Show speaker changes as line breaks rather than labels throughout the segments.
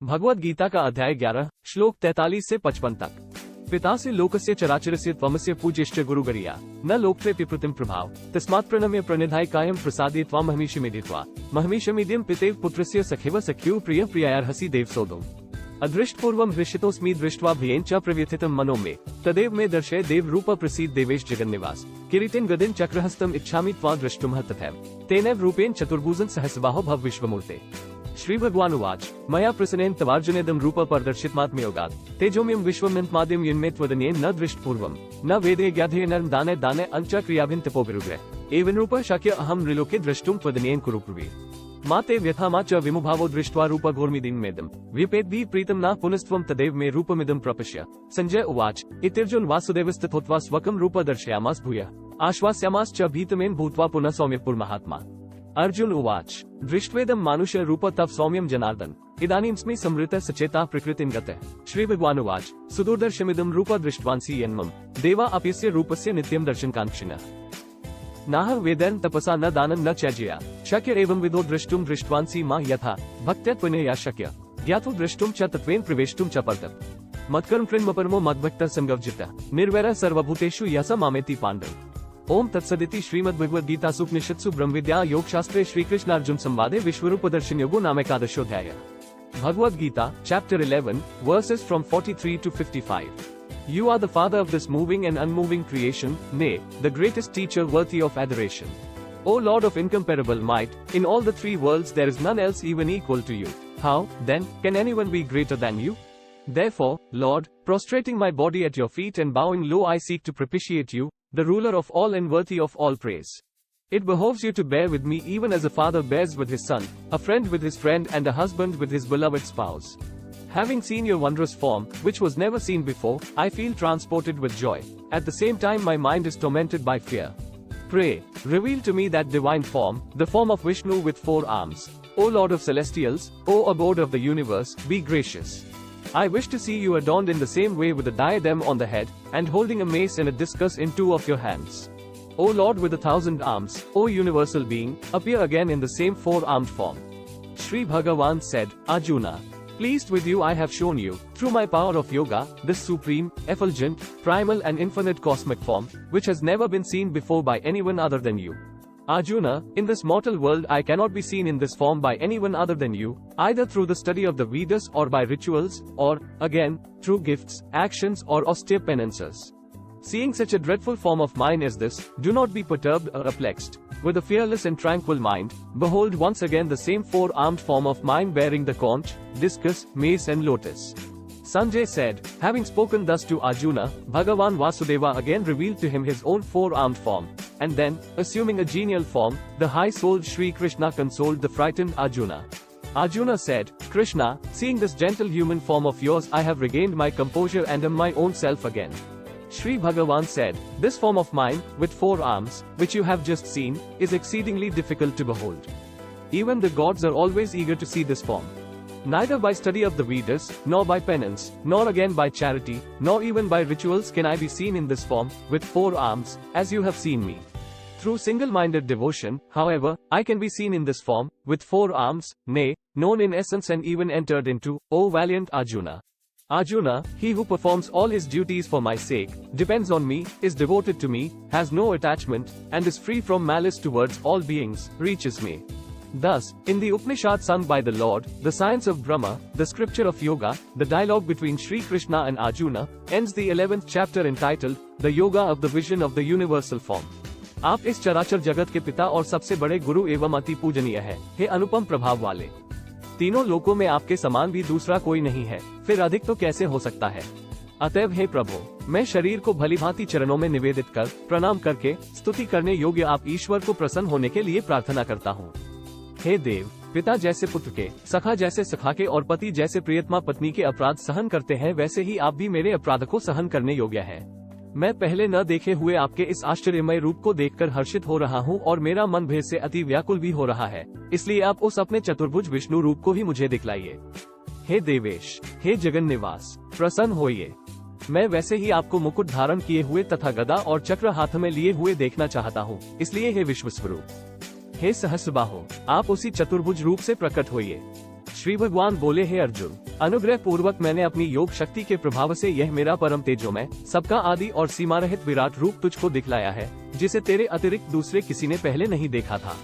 भगवद गीता का अध्याय 11 श्लोक 43 से 55 तक। पितासि लोकस्य चराचरस्य त्वमस्य पूज्यश्च गुरुगरिया न लोकत्रे पितृतिं प्रभाव तस्मात् प्रणम्य प्रणिधाय कायं प्रसादे त्वां महमीशमिदित्वा महमीशमिद्यं पितेव पुत्रस्य सखेव सख्युः प्रिय प्रियायार्हसि देव सोदुम् अदृष्टपूर्वं हृष्यतोऽस्मि दृष्ट्वा भयेन च प्रव्यथितं मनो मे तदेव मे दर्शय देव रूप प्रसीद देवेश जगन्निवास किरीटेन गदिन चक्रहस्तम इच्छामि त्वां द्रष्टुमः तथैव तेनैव रूपेण चतुर्भुजन सहस्रबाहो भव विश्वमूर्ते। श्री भगवान उवाच मया प्रसन्नेन तवार्जुनेदं रूप प्रदर्शितमात्मयोगात् तेजोमयं विश्वमनन्तमाद्यं यन्मे त्वदन्येन न दृष्टपूर्वं न वेदे ज्ञाधे नरं दाने दाने अंच क्रियाभिं तपोभिरुग्रह एवं रूप शक्य अहं नृलोके द्रष्टुं त्वदन्येन कुरु ब्रूहि माते व्यथा मा च विमुभावो दृष्ट्वा रूप घोर्मिदीन्मेदं व्यपेद्भिः प्रीतं न पुनस्त्वं तदेव मे रूपमिदं प्रपश्य। संजय उवाच इत्यर्जुन वासुदेवस्तथोत्वा स्वकं रूप दर्शयामास भूयः आश्वास्यामास च भीतमेन भूत्वा पुनः सौम्यपुर्महात्मा। अर्जुन उवाच दृष्ट्वेदं मानुष्य रूप तव सौम्यं जनार्दन इदानीमस्मि संवृतः सचेता प्रकृतिं गतः। श्री भगवान उवाच सुदुर्दर्शमिदं रूप दृष्ट्वांसि यन्मम देवा अप्यस्य रूपस्य नित्यं दर्शनकाङ्क्षिणः नाह वेदैर्न तपसा न दानं न चैजया शक्य एवं विदो द्रष्टुं दृष्ट्वांसि मा यथा भक्त्या त्वनया शक्य ज्ञातु द्रष्टुं च तत्त्वेन प्रवेष्टुं च पर्तप मत्कर्म कृन्मपरमो मद्भक्तः संगवजितः निर्वैरः सर्वभूतेषु यस मामेति पाण्डव। ओम तत्सदिति श्रीमद्भगवद्गीतासूपनिषत्सु ब्रह्मविद्या योगशास्त्रे श्रीकृष्णार्जुन संवादे विश्वरूपदर्शन योगो नाम एकादशोऽध्यायः। Bhagavad Gita chapter 11 verses from 43 to 55। You are the father of this moving and unmoving creation, nay, the greatest teacher worthy of adoration. O Lord of incomparable might, in all the three worlds there is none else even equal to you. How, then, can anyone be greater than you? Therefore, Lord, prostrating my body at your feet and bowing low I seek to propitiate you, the ruler of all and worthy of all praise. It behoves you to bear with me even as a father bears with his son, a friend with his friend and a husband with his beloved spouse. Having seen your wondrous form, which was never seen before, I feel transported with joy. At the same time my mind is tormented by fear. Pray, reveal to me that divine form, the form of Vishnu with 4 arms. O Lord of celestials, O abode of the universe, be gracious. I wish to see you adorned in the same way with a diadem on the head, and holding a mace and a discus in 2 of your hands. O Lord with 1,000 arms, O universal being, appear again in the same 4-armed form. Shri Bhagavan said, Arjuna, pleased with you I have shown you, through my power of yoga, this supreme, effulgent, primal and infinite cosmic form, which has never been seen before by anyone other than you. Arjuna, in this mortal world I cannot be seen in this form by anyone other than you, either through the study of the Vedas or by rituals, or, again, through gifts, actions or austere penances. Seeing such a dreadful form of mine as this, do not be perturbed or perplexed. With a fearless and tranquil mind, behold once again the same 4-armed form of mine bearing the conch, discus, mace and lotus. Sanjay said, having spoken thus to Arjuna, Bhagavan Vasudeva again revealed to him his own 4-armed form, and then, assuming a genial form, the high-souled Shri Krishna consoled the frightened Arjuna. Arjuna said, Krishna, seeing this gentle human form of yours I have regained my composure and am my own self again. Shri Bhagavan said, this form of mine, with 4 arms, which you have just seen, is exceedingly difficult to behold. Even the gods are always eager to see this form. Neither by study of the Vedas, nor by penance, nor again by charity, nor even by rituals can I be seen in this form, with 4 arms, as you have seen me. Through single-minded devotion, however, I can be seen in this form, with 4 arms, nay, known in essence and even entered into, O valiant Arjuna. Arjuna, he who performs all his duties for my sake, depends on me, is devoted to me, has no attachment, and is free from malice towards all beings, reaches me. Thus, in the Upanishad sung by the Lord, the science of Brahma, the scripture of Yoga, the dialogue between Shri Krishna and Arjuna, ends the 11th chapter entitled, The Yoga of the Vision of the Universal Form. आप इस चराचर जगत के पिता और सबसे बड़े गुरु एवं अति पूजनीय है, हे अनुपम प्रभाव वाले। तीनों लोकों में आपके समान भी दूसरा कोई नहीं है, फिर अधिक तो कैसे हो सकता है। अतएव हे प्रभु, मैं शरीर को भलीभांति चरणों में निवेदित कर, प्रणाम करके, स्तुति करने योग्य आप ईश्वर को प्रसन्न होने के लिए प्रार्थना करता हूँ। हे देव, पिता जैसे पुत्र के, सखा जैसे सखा के और पति जैसे प्रियतमा पत्नी के अपराध सहन करते हैं वैसे ही आप भी मेरे अपराध को सहन करने योग्य है। मैं पहले न देखे हुए आपके इस आश्चर्यमय रूप को देखकर हर्षित हो रहा हूँ और मेरा मन भय से अति व्याकुल भी हो रहा है, इसलिए आप उस अपने चतुर्भुज विष्णु रूप को ही मुझे दिखलाइए। हे देवेश, हे जगन निवास, प्रसन्न होइए। मैं वैसे ही आपको मुकुट धारण किए हुए तथा गदा और चक्र हाथ में लिए हुए देखना चाहता हूँ, इसलिए हे विश्वस्वरूप, हे सहस्रबाहो, आप उसी चतुर्भुज रूप से प्रकट होइए। श्री भगवान बोले, हे अर्जुन, अनुग्रह पूर्वक मैंने अपनी योग शक्ति के प्रभाव से यह मेरा परम तेजोमय, सबका आदि और सीमा रहित विराट रूप तुझको दिखलाया है, जिसे तेरे अतिरिक्त दूसरे किसी ने पहले नहीं देखा था।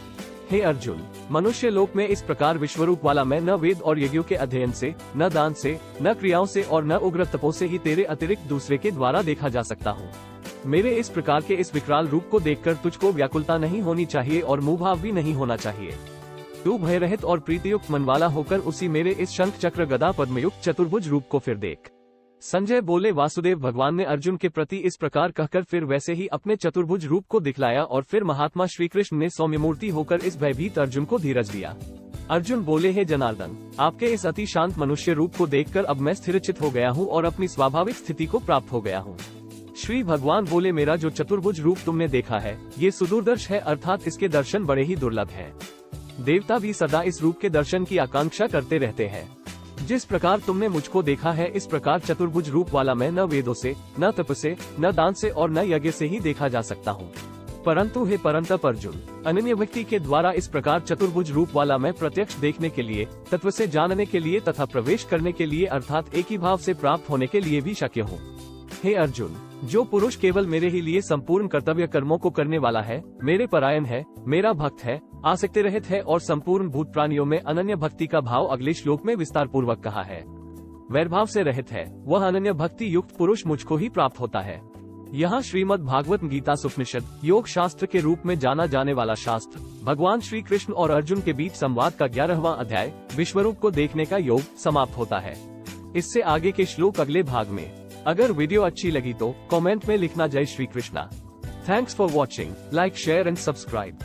हे अर्जुन, मनुष्य लोक में इस प्रकार विश्वरूप वाला मैं न वेद और यज्ञों के अध्ययन से, न दान से, न क्रियाओं से और न उग्र तपों से ही तेरे अतिरिक्त दूसरे के द्वारा देखा जा सकता हूँ। मेरे इस प्रकार के इस विकराल रूप को देखकर तुझको व्याकुलता नहीं होनी चाहिए और मुभाव भी नहीं होना चाहिए। तू भय रहित और प्रीतियुक्त मन वाला होकर उसी मेरे इस शंख चक्र गदा पद्मयुक्त चतुर्भुज रूप को फिर देख। संजय बोले, वासुदेव भगवान ने अर्जुन के प्रति इस प्रकार कहकर फिर वैसे ही अपने चतुर्भुज रूप को दिखलाया और फिर महात्मा श्री कृष्ण ने सौम्यमूर्ति होकर इस भयभीत अर्जुन को धीरज दिया। अर्जुन बोले, हे जनार्दन, आपके इस अति शांत मनुष्य रूप को देखकर अब मैं स्थिरचित हो गया हूँ और अपनी स्वाभाविक स्थिति को प्राप्त हो गया हूँ। श्री भगवान बोले, मेरा जो चतुर्भुज रूप तुमने देखा है ये सुदूरदर्श है, अर्थात इसके दर्शन बड़े ही दुर्लभ है। देवता भी सदा इस रूप के दर्शन की आकांक्षा करते रहते हैं। जिस प्रकार तुमने मुझको देखा है इस प्रकार चतुर्भुज रूप वाला मैं न वेदों से, न तप से, न दान से और न यज्ञ से ही देखा जा सकता हूँ। परंतु हे परंतप अर्जुन, अनन्य भक्ति के द्वारा इस प्रकार चतुर्भुज रूप वाला मैं प्रत्यक्ष देखने के लिए, तत्व से जानने के लिए तथा प्रवेश करने के लिए अर्थात एक ही भाव से प्राप्त होने के लिए भी शक्य हूँ। हे अर्जुन, जो पुरुष केवल मेरे ही लिए संपूर्ण कर्तव्य कर्मों को करने वाला है, मेरे परायण है, मेरा भक्त है, आसक्ति रहित है और संपूर्ण भूत प्राणियों में अनन्य भक्ति का भाव अगले श्लोक में विस्तार पूर्वक कहा है, वैरभाव से रहित है, वह अनन्य भक्ति युक्त पुरुष मुझको ही प्राप्त होता है। यहाँ श्रीमद् भागवत गीता उपनिषद योग शास्त्र के रूप में जाना जाने वाला शास्त्र भगवान श्री कृष्ण और अर्जुन के बीच संवाद का 11वां अध्याय विश्वरूप को देखने का योग समाप्त होता है। इससे आगे के श्लोक अगले भाग में। अगर वीडियो अच्छी लगी तो कमेंट में लिखना जय Shri Krishna. Thanks for watching, like share and subscribe.